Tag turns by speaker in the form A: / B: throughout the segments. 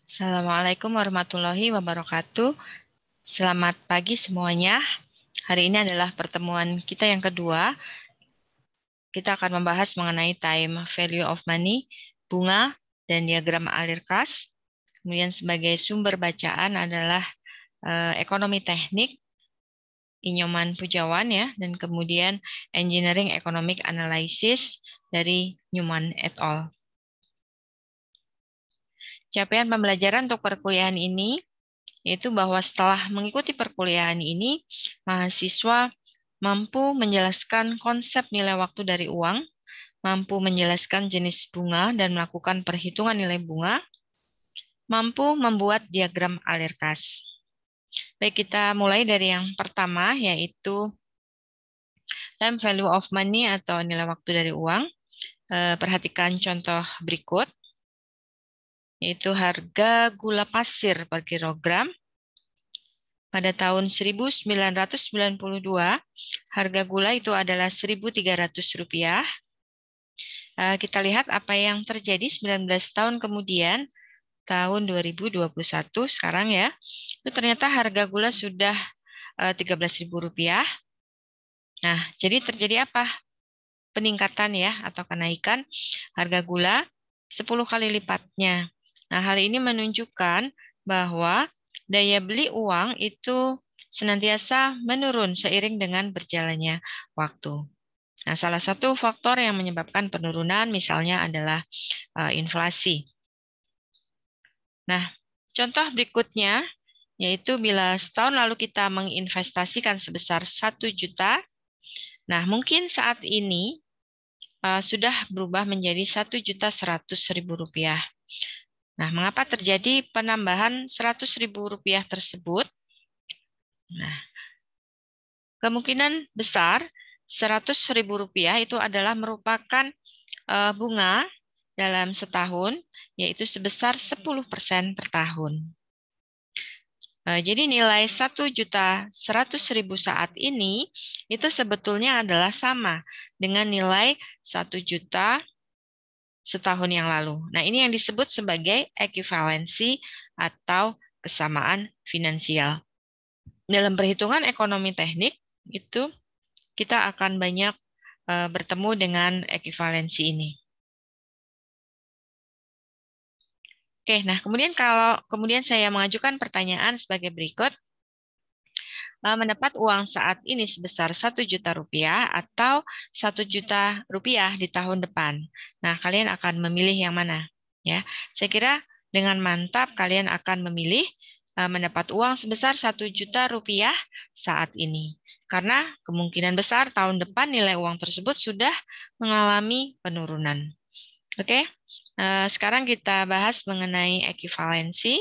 A: Assalamualaikum warahmatullahi wabarakatuh. Selamat pagi semuanya. Hari ini adalah pertemuan kita yang kedua. Kita akan membahas mengenai time value of money, bunga, dan diagram alir kas. Kemudian sebagai sumber bacaan adalah ekonomi teknik, Inyoman Pujawan ya, dan kemudian engineering economic analysis dari Newman et al. Capaian pembelajaran untuk perkuliahan ini yaitu bahwa setelah mengikuti perkuliahan ini, mahasiswa mampu menjelaskan konsep nilai waktu dari uang, mampu menjelaskan jenis bunga dan melakukan perhitungan nilai bunga, mampu membuat diagram alir kas. Baik, kita mulai dari yang pertama, yaitu time value of money atau nilai waktu dari uang. Perhatikan contoh berikut, yaitu harga gula pasir per kilogram. Pada tahun 1992, harga gula itu adalah Rp1.300. Kita lihat apa yang terjadi 19 tahun kemudian, tahun 2021 sekarang ya, itu ternyata harga gula sudah Rp13.000. Nah, jadi terjadi apa? Peningkatan ya, atau kenaikan harga gula 10 kali lipatnya. Nah, hal ini menunjukkan bahwa daya beli uang itu senantiasa menurun seiring dengan berjalannya waktu. Nah, salah satu faktor yang menyebabkan penurunan misalnya adalah inflasi. Nah, contoh berikutnya yaitu bila setahun lalu kita menginvestasikan sebesar 1 juta, nah mungkin saat ini sudah berubah menjadi Rp1.100.000. Nah, mengapa terjadi penambahan Rp100.000 tersebut? Nah, kemungkinan besar Rp100.000 itu adalah merupakan bunga dalam setahun, yaitu sebesar 10% per tahun. Jadi nilai Rp1.100.000 saat ini itu sebetulnya adalah sama dengan nilai 1 juta setahun yang lalu. Nah, ini yang disebut sebagai ekuivalensi atau kesamaan finansial. Dalam perhitungan ekonomi teknik, itu kita akan banyak bertemu dengan ekuivalensi ini. Oke, nah kemudian saya mengajukan pertanyaan sebagai berikut. Mendapat uang saat ini sebesar Rp1.000.000 atau Rp1.000.000 di tahun depan. Nah, kalian akan memilih yang mana? Ya, saya kira dengan mantap kalian akan memilih mendapat uang sebesar Rp1.000.000 saat ini. Karena kemungkinan besar tahun depan nilai uang tersebut sudah mengalami penurunan. Oke, sekarang kita bahas mengenai ekuivalensi.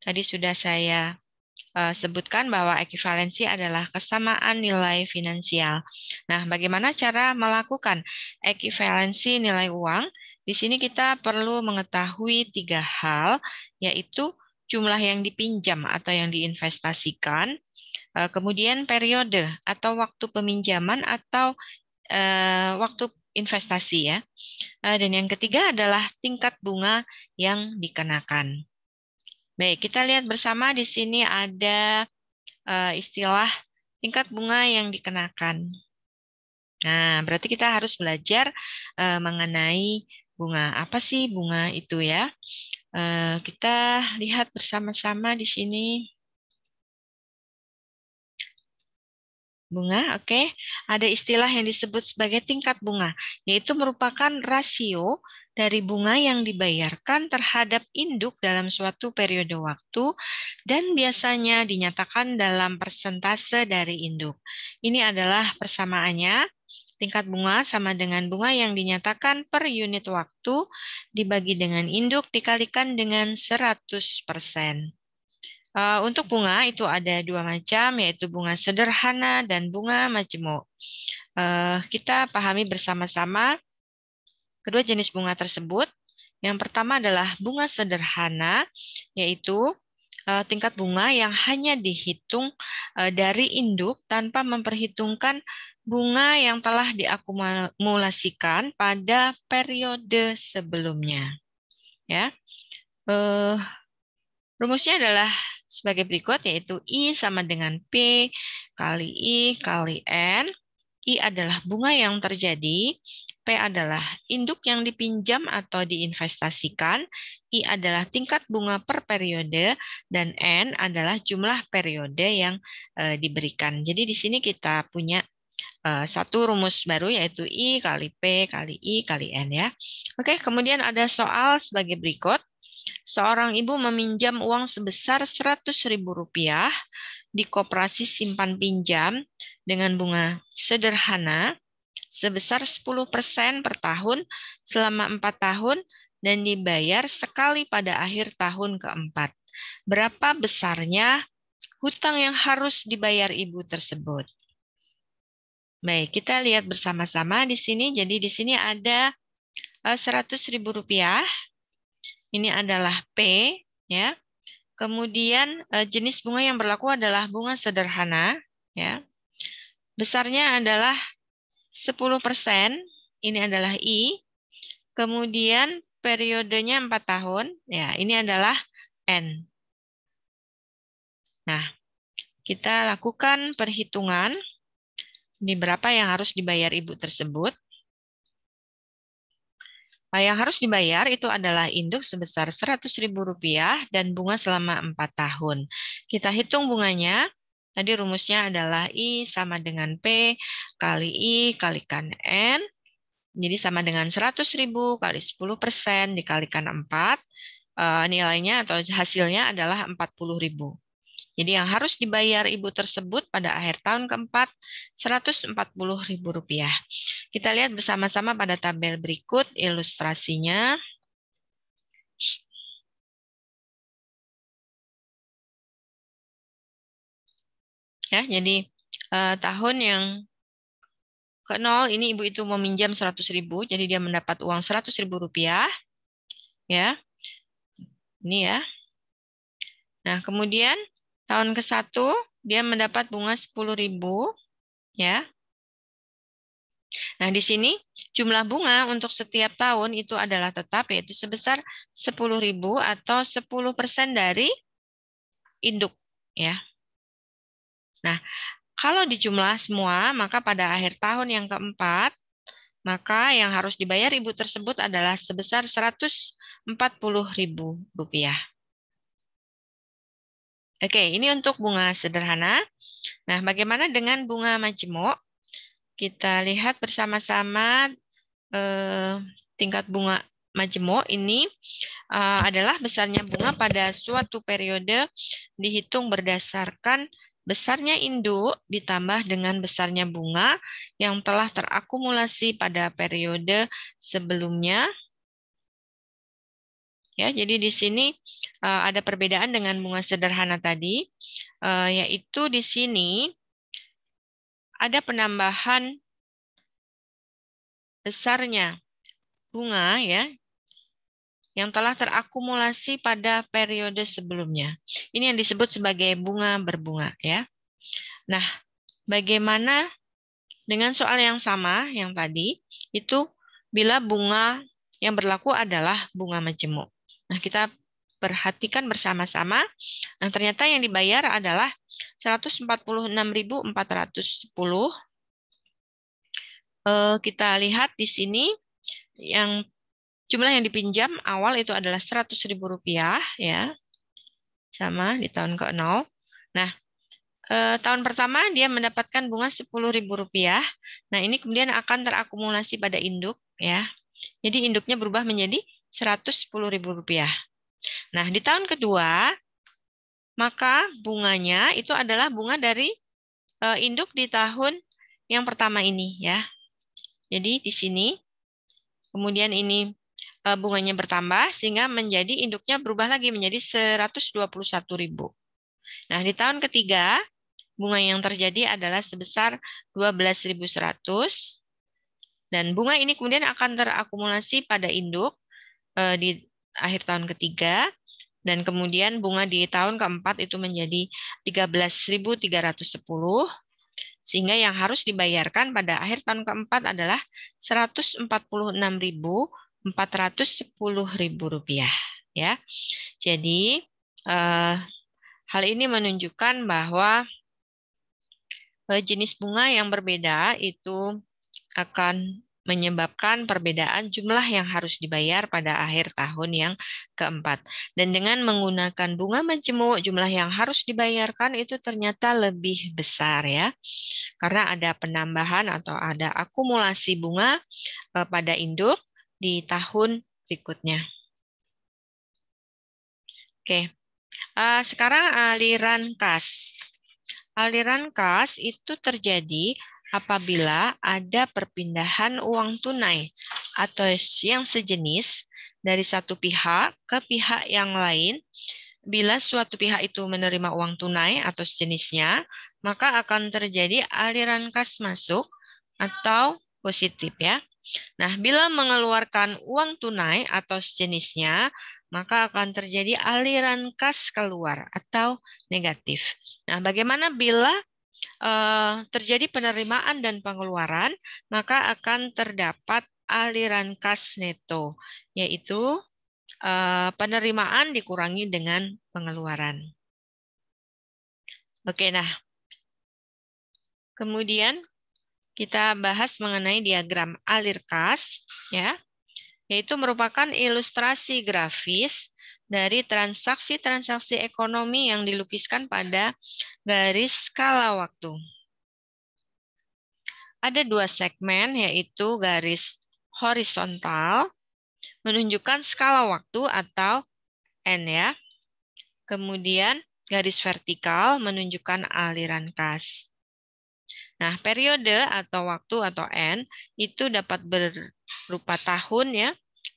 A: Tadi sudah saya sebutkan bahwa ekuivalensi adalah kesamaan nilai finansial. Nah, bagaimana cara melakukan ekuivalensi nilai uang? Di sini kita perlu mengetahui 3 hal, yaitu jumlah yang dipinjam atau yang diinvestasikan, kemudian periode atau waktu peminjaman atau waktu investasi ya. Dan yang ketiga adalah tingkat bunga yang dikenakan. Baik, kita lihat bersama di sini ada istilah tingkat bunga yang dikenakan. Nah, berarti kita harus belajar mengenai bunga. Apa sih bunga itu ya? Kita lihat bersama-sama di sini. Bunga, oke. Ada istilah yang disebut sebagai tingkat bunga, yaitu merupakan rasio dari bunga yang dibayarkan terhadap induk dalam suatu periode waktu dan biasanya dinyatakan dalam persentase dari induk. Ini adalah persamaannya. Tingkat bunga sama dengan bunga yang dinyatakan per unit waktu dibagi dengan induk dikalikan dengan 100%. Untuk bunga itu ada 2 macam, yaitu bunga sederhana dan bunga majemuk. Kita pahami bersama-sama kedua jenis bunga tersebut. Yang pertama adalah bunga sederhana, yaitu tingkat bunga yang hanya dihitung dari induk tanpa memperhitungkan bunga yang telah diakumulasikan pada periode sebelumnya. Ya. Rumusnya adalah sebagai berikut, yaitu I sama dengan P kali I kali N. I adalah bunga yang terjadi, P adalah induk yang dipinjam atau diinvestasikan, I adalah tingkat bunga per periode, dan N adalah jumlah periode yang diberikan. Jadi di sini kita punya satu rumus baru, yaitu I kali P kali I kali N ya. Oke, kemudian ada soal sebagai berikut. Seorang ibu meminjam uang sebesar Rp100.000 di koperasi simpan pinjam dengan bunga sederhana sebesar 10% per tahun selama 4 tahun dan dibayar sekali pada akhir tahun keempat. Berapa besarnya hutang yang harus dibayar ibu tersebut? Baik, kita lihat bersama-sama di sini. Jadi di sini ada Rp100.000. Ini adalah P, ya. Kemudian jenis bunga yang berlaku adalah bunga sederhana, ya. Besarnya adalah 10%, ini adalah I. Kemudian periodenya 4 tahun, ya. Ini adalah N. Nah, kita lakukan perhitungan. Ini berapa yang harus dibayar ibu tersebut. Yang harus dibayar itu adalah induk sebesar Rp100.000 dan bunga selama 4 tahun. Kita hitung bunganya. Tadi rumusnya adalah I sama dengan P kali I kalikan N. Jadi sama dengan 100.000 kali 10% dikalikan 4. Nilainya atau hasilnya adalah 40.000. Jadi yang harus dibayar ibu tersebut pada akhir tahun keempat Rp140.000. Kita lihat bersama-sama pada tabel berikut ilustrasinya. Ya, jadi tahun yang ke-0 ini ibu itu meminjam 100.000, jadi dia mendapat uang Rp100.000. Ya. Ini ya. Nah, kemudian tahun ke-1 dia mendapat bunga 10.000, ya. Nah, di sini jumlah bunga untuk setiap tahun itu adalah tetap, yaitu sebesar 10.000 atau 10% dari induk, ya. Nah, kalau dijumlah semua, maka pada akhir tahun yang keempat, maka yang harus dibayar ibu tersebut adalah sebesar Rp140.000. Oke, ini untuk bunga sederhana. Nah, bagaimana dengan bunga majemuk? Kita lihat bersama-sama tingkat bunga majemuk ini adalah besarnya bunga pada suatu periode dihitung berdasarkan besarnya induk ditambah dengan besarnya bunga yang telah terakumulasi pada periode sebelumnya. Ya, jadi di sini ada perbedaan dengan bunga sederhana tadi, yaitu di sini ada penambahan besarnya bunga, ya, yang telah terakumulasi pada periode sebelumnya. Ini yang disebut sebagai bunga berbunga, ya. Nah, bagaimana dengan soal yang sama yang tadi, itu bila bunga yang berlaku adalah bunga majemuk. Nah, kita perhatikan bersama-sama. Nah, ternyata yang dibayar adalah Rp146.410. Kita lihat di sini yang jumlah yang dipinjam awal itu adalah Rp100.000, ya. Sama di tahun ke-0. Nah, tahun pertama dia mendapatkan bunga Rp10.000. Nah, ini kemudian akan terakumulasi pada induk, ya. Jadi induknya berubah menjadi Rp110.000. Nah, di tahun kedua, maka bunganya itu adalah bunga dari induk di tahun yang pertama ini, ya. Jadi di sini, kemudian ini bunganya bertambah sehingga menjadi induknya berubah lagi menjadi Rp121.000. Nah, di tahun ketiga, bunga yang terjadi adalah sebesar Rp12.100. Dan bunga ini kemudian akan terakumulasi pada induk di akhir tahun ketiga. Dan kemudian bunga di tahun keempat itu menjadi Rp13.310. Sehingga yang harus dibayarkan pada akhir tahun keempat adalah Rp146.410.000. Ya. Jadi Hal ini menunjukkan bahwa jenis bunga yang berbeda itu akan menyebabkan perbedaan jumlah yang harus dibayar pada akhir tahun yang keempat. Dan dengan menggunakan bunga majemuk, jumlah yang harus dibayarkan itu ternyata lebih besar ya. Karena ada penambahan atau ada akumulasi bunga pada induk di tahun berikutnya. Oke, sekarang aliran kas. Aliran kas itu terjadi apabila ada perpindahan uang tunai atau yang sejenis dari satu pihak ke pihak yang lain. Bila suatu pihak itu menerima uang tunai atau sejenisnya, maka akan terjadi aliran kas masuk atau positif ya. Nah, bila mengeluarkan uang tunai atau sejenisnya, maka akan terjadi aliran kas keluar atau negatif. Nah, bagaimana bila terjadi penerimaan dan pengeluaran, maka akan terdapat aliran kas neto, yaitu penerimaan dikurangi dengan pengeluaran. Oke, nah, kemudian kita bahas mengenai diagram alir kas, ya, yaitu merupakan ilustrasi grafis dari transaksi-transaksi ekonomi yang dilukiskan pada garis skala waktu. Ada dua segmen, yaitu garis horizontal, menunjukkan skala waktu atau N ya. Kemudian garis vertikal menunjukkan aliran kas. Nah, periode atau waktu atau N itu dapat berupa tahun ya,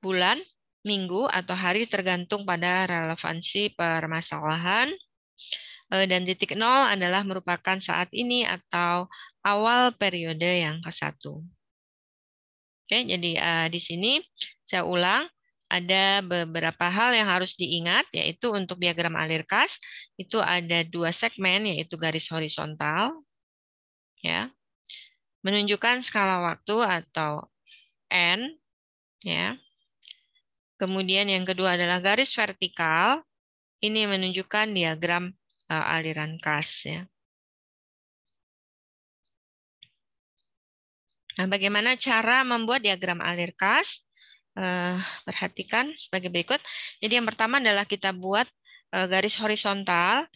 A: bulan, minggu, atau hari tergantung pada relevansi permasalahan. Dan titik nol adalah merupakan saat ini atau awal periode yang ke-1. Oke, jadi di sini saya ulang, ada beberapa hal yang harus diingat, yaitu untuk diagram alir kas, itu ada dua segmen, yaitu garis horizontal, ya, menunjukkan skala waktu atau N, ya. Kemudian yang kedua adalah garis vertikal, ini menunjukkan diagram aliran kas, ya. Nah, bagaimana cara membuat diagram alir kas? Perhatikan sebagai berikut. Jadi yang pertama adalah kita buat garis horizontal.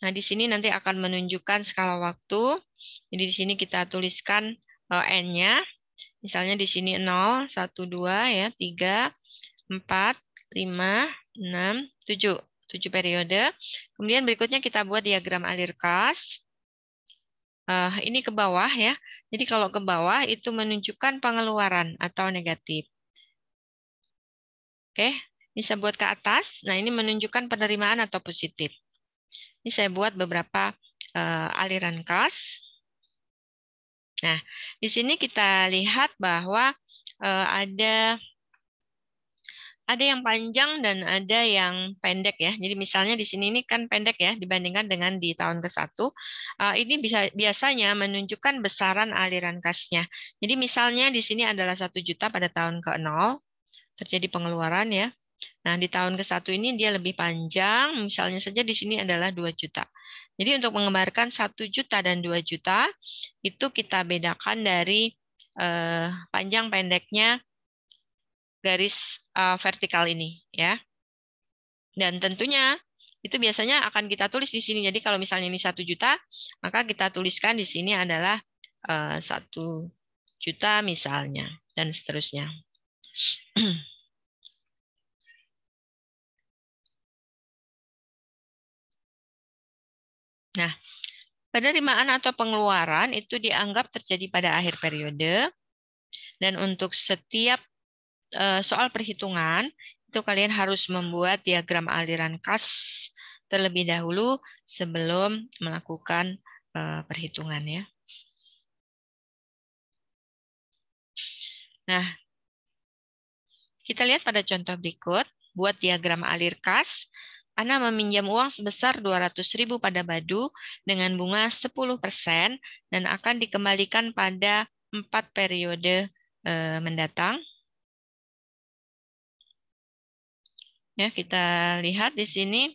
A: Nah, di sini nanti akan menunjukkan skala waktu. Jadi di sini kita tuliskan N-nya. Misalnya di sini 0, 1, 2, ya, 3, 4, 5, 6, 7. 7 periode. Kemudian berikutnya kita buat diagram alir kas. Ini ke bawah ya. Jadi kalau ke bawah itu menunjukkan pengeluaran atau negatif. Oke, bisa buat ke atas. Nah, ini menunjukkan penerimaan atau positif. Ini saya buat beberapa aliran kas. Nah, di sini kita lihat bahwa ada yang panjang dan ada yang pendek ya. Jadi misalnya di sini ini kan pendek ya dibandingkan dengan di tahun ke-1. Ini biasanya menunjukkan besaran aliran kasnya. Jadi misalnya di sini adalah 1 juta pada tahun ke-0 terjadi pengeluaran ya. Nah, di tahun ke-1 ini dia lebih panjang, misalnya saja di sini adalah 2 juta. Jadi untuk menggambarkan 1 juta dan 2 juta itu kita bedakan dari panjang pendeknya garis vertikal ini ya. Dan tentunya itu biasanya akan kita tulis di sini. Jadi kalau misalnya ini 1 juta, maka kita tuliskan di sini adalah 1 juta misalnya dan seterusnya. Nah, penerimaan atau pengeluaran itu dianggap terjadi pada akhir periode. Dan untuk setiap soal perhitungan, itu kalian harus membuat diagram aliran kas terlebih dahulu sebelum melakukan perhitungan ya. Nah, kita lihat pada contoh berikut, buat diagram alir kas. Ana meminjam uang sebesar 200.000 pada Badu dengan bunga 10% dan akan dikembalikan pada 4 periode mendatang. Ya, kita lihat di sini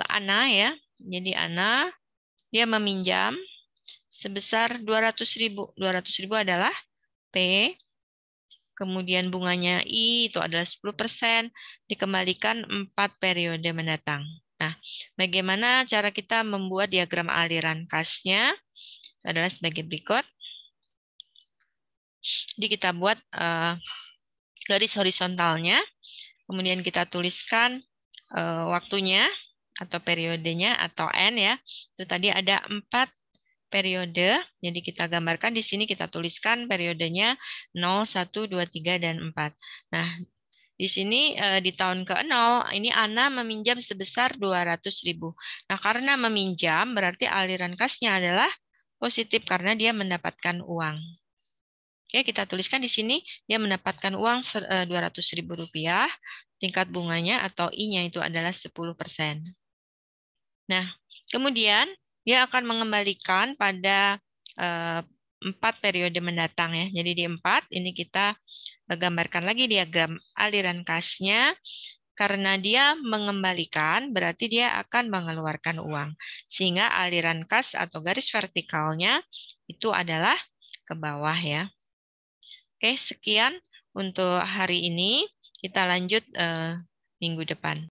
A: Ana ya. Jadi Ana dia meminjam sebesar 200.000. 200.000 adalah P. Kemudian bunganya I itu adalah 10%, dikembalikan 4 periode mendatang. Nah, bagaimana cara kita membuat diagram aliran kasnya? Adalah sebagai berikut. Jadi kita buat garis horizontalnya, kemudian kita tuliskan waktunya atau periodenya atau N ya. Itu tadi ada 4 periode, jadi kita gambarkan di sini, kita tuliskan periodenya 0, 1, 2, 3, dan 4. Nah, di sini di tahun ke-0, ini Ana meminjam sebesar 200.000. Nah, karena meminjam, berarti aliran kasnya adalah positif karena dia mendapatkan uang. Oke, kita tuliskan di sini, dia mendapatkan uang 200.000 rupiah, tingkat bunganya atau I-nya itu adalah 10%. Nah, kemudian dia akan mengembalikan pada 4 periode mendatang ya. Jadi di 4 ini kita gambarkan lagi diagram aliran kasnya. Karena dia mengembalikan berarti dia akan mengeluarkan uang. Sehingga aliran kas atau garis vertikalnya itu adalah ke bawah ya. Oke, sekian untuk hari ini. Kita lanjut minggu depan.